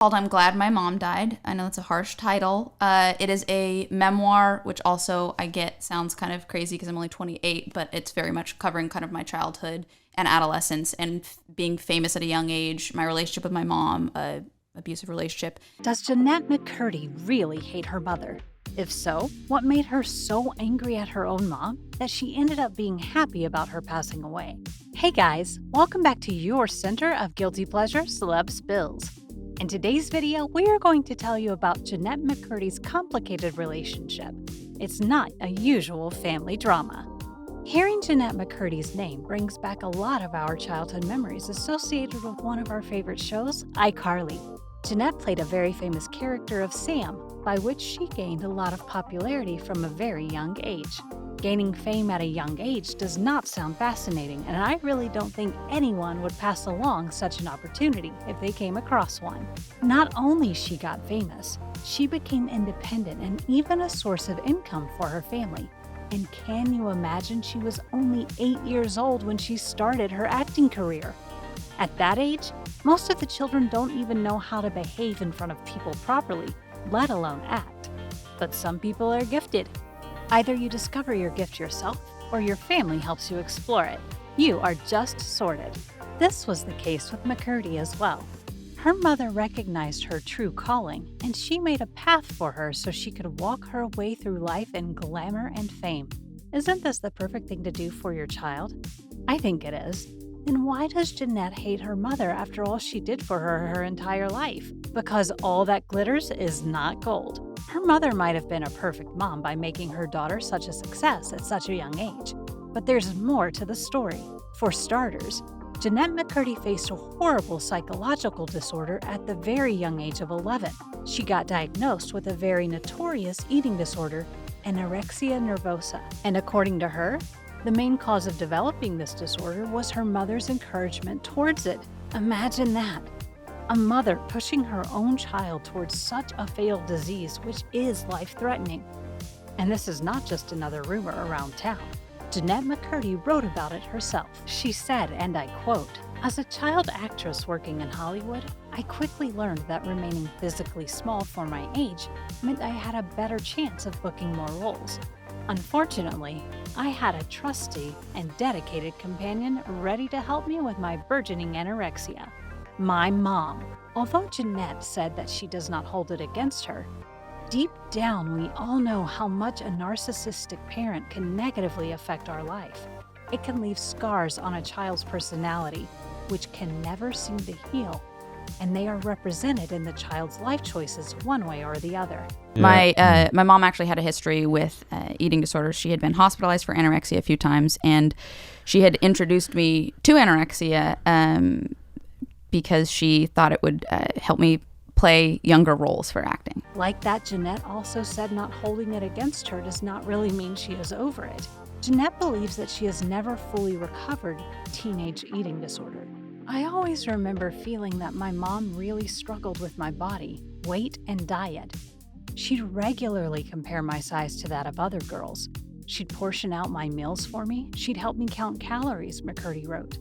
called I'm Glad My Mom Died. I know it's a harsh title. It is a memoir, which also I get sounds kind of crazy because I'm only 28, but it's very much covering kind of my childhood and adolescence and being famous at a young age, my relationship with my mom, abusive relationship. Does Jennette McCurdy really hate her mother? If so, what made her so angry at her own mom that she ended up being happy about her passing away? Hey guys, welcome back to your center of guilty pleasure celeb spills. In today's video, we are going to tell you about Jennette McCurdy's complicated relationship. It's not a usual family drama. Hearing Jennette McCurdy's name brings back a lot of our childhood memories associated with one of our favorite shows, iCarly. Jennette played a very famous character of Sam, by which she gained a lot of popularity from a very young age. Gaining fame at a young age does not sound fascinating, and I really don't think anyone would pass along such an opportunity if they came across one. Not only she got famous, she became independent and even a source of income for her family. And can you imagine she was only 8 years old when she started her acting career? At that age, most of the children don't even know how to behave in front of people properly, let alone act. But some people are gifted. Either you discover your gift yourself, or your family helps you explore it. You are just sorted. This was the case with McCurdy as well. Her mother recognized her true calling, and she made a path for her so she could walk her way through life in glamour and fame. Isn't this the perfect thing to do for your child? I think it is. Then why does Jennette hate her mother after all she did for her entire life? Because all that glitters is not gold. Her mother might have been a perfect mom by making her daughter such a success at such a young age. But there's more to the story. For starters, Jennette McCurdy faced a horrible psychological disorder at the very young age of 11. She got diagnosed with a very notorious eating disorder, Anorexia nervosa. And according to her, the main cause of developing this disorder was her mother's encouragement towards it. Imagine that. A mother pushing her own child towards such a fatal disease, which is life-threatening. And this is not just another rumor around town. Jennette McCurdy wrote about it herself. She said, and I quote, "As a child actress working in Hollywood, I quickly learned that remaining physically small for my age meant I had a better chance of booking more roles. Unfortunately, I had a trusty and dedicated companion ready to help me with my burgeoning anorexia. My mom." Although Jennette said that she does not hold it against her, deep down we all know how much a narcissistic parent can negatively affect our life. It can leave scars on a child's personality, which can never seem to heal, and they are represented in the child's life choices one way or the other. My mom actually had a history with eating disorders. She had been hospitalized for anorexia a few times, and she had introduced me to anorexia because she thought it would help me play younger roles for acting. Like that, Jennette also said not holding it against her does not really mean she is over it. Jennette believes that she has never fully recovered teenage eating disorder. "I always remember feeling that my mom really struggled with my body, weight, and diet. She'd regularly compare my size to that of other girls. She'd portion out my meals for me. She'd help me count calories," McCurdy wrote.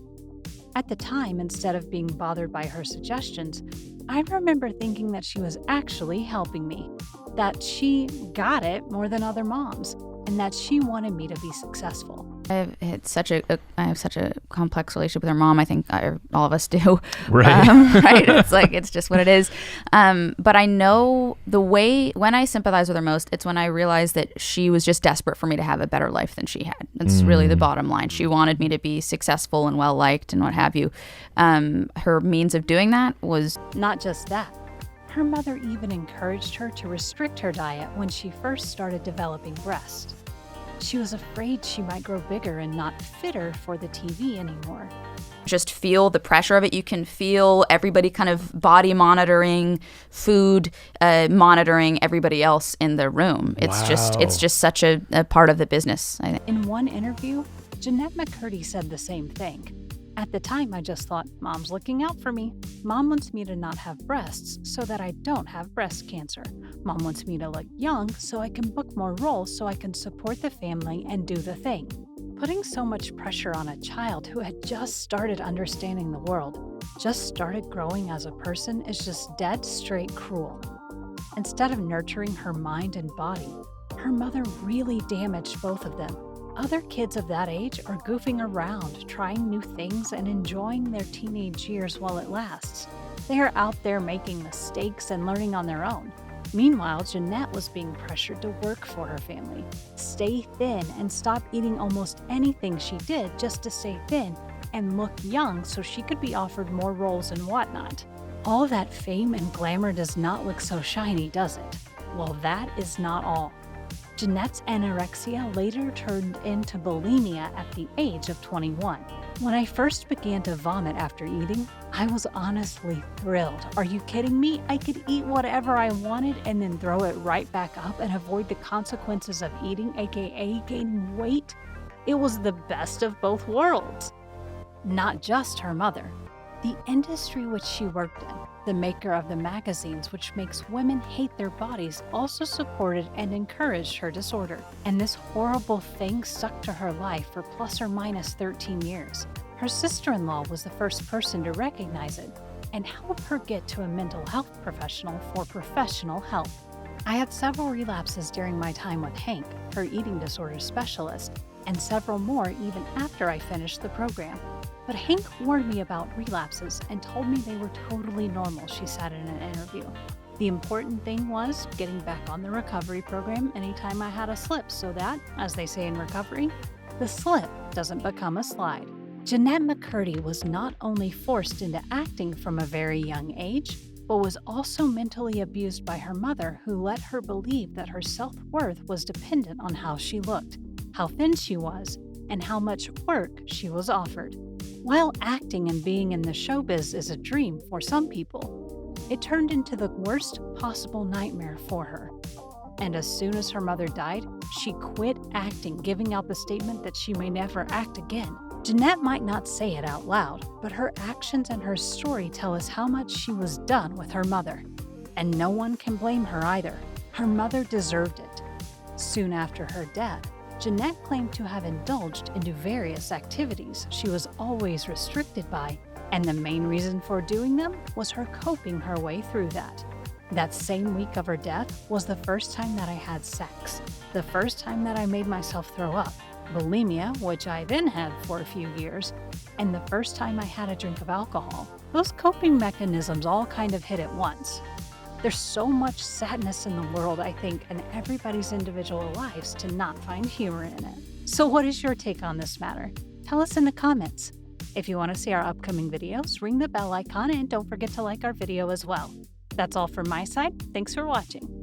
At the time, instead of being bothered by her suggestions, I remember thinking that she was actually helping me, that she got it more than other moms, and that she wanted me to be successful. I have such a complex relationship with her mom. I think all of us do. Right. Right. It's like, it's just what it is. But I know when I sympathize with her most, it's when I realize that she was just desperate for me to have a better life than she had. That's really the bottom line. She wanted me to be successful and well-liked and what have you. Her means of doing that was... Not just that. Her mother even encouraged her to restrict her diet when she first started developing breasts. She was afraid she might grow bigger and not fitter for the TV anymore. Just feel the pressure of it. You can feel everybody kind of body monitoring, food monitoring everybody else in the room. It's just such a part of the business, I think. In one interview, Jennette McCurdy said the same thing. "At the time, I just thought, Mom's looking out for me. Mom wants me to not have breasts so that I don't have breast cancer. Mom wants me to look young so I can book more roles so I can support the family and do the thing. Putting so much pressure on a child who had just started understanding the world, just started growing as a person, is just dead straight cruel. Instead of nurturing her mind and body, her mother really damaged both of them. Other kids of that age are goofing around, trying new things, and enjoying their teenage years while it lasts. They are out there making mistakes and learning on their own. Meanwhile, Jennette was being pressured to work for her family, stay thin, and stop eating almost anything she did just to stay thin and look young so she could be offered more roles and whatnot. All that fame and glamour does not look so shiny, does it? Well, that is not all. Jennette's anorexia later turned into bulimia at the age of 21. When I first began to vomit after eating, I was honestly thrilled. Are you kidding me? I could eat whatever I wanted and then throw it right back up and avoid the consequences of eating, aka gaining weight. It was the best of both worlds. Not just her mother. The industry which she worked in, the maker of the magazines which makes women hate their bodies, also supported and encouraged her disorder. And this horrible thing stuck to her life for plus or minus 13 years. Her sister-in-law was the first person to recognize it and help her get to a mental health professional for professional help. I had several relapses during my time with Hank, her eating disorder specialist, and several more even after I finished the program. But Hank warned me about relapses and told me they were totally normal, she said in an interview. The important thing was getting back on the recovery program anytime I had a slip so that, as they say in recovery, the slip doesn't become a slide. Jennette McCurdy was not only forced into acting from a very young age, but was also mentally abused by her mother, who let her believe that her self-worth was dependent on how she looked, how thin she was, and how much work she was offered. While acting and being in the showbiz is a dream for some people, it turned into the worst possible nightmare for her. And as soon as her mother died, she quit acting, giving out the statement that she may never act again. Jennette might not say it out loud, but her actions and her story tell us how much she was done with her mother. And no one can blame her either. Her mother deserved it. Soon after her death, Jennette claimed to have indulged into various activities she was always restricted by, and the main reason for doing them was her coping her way through that. That same week of her death was the first time that I had sex, the first time that I made myself throw up, bulimia, which I then had for a few years, and the first time I had a drink of alcohol. Those coping mechanisms all kind of hit at once. There's so much sadness in the world, I think, in everybody's individual lives to not find humor in it. So what is your take on this matter? Tell us in the comments. If you want to see our upcoming videos, ring the bell icon and don't forget to like our video as well. That's all from my side. Thanks for watching.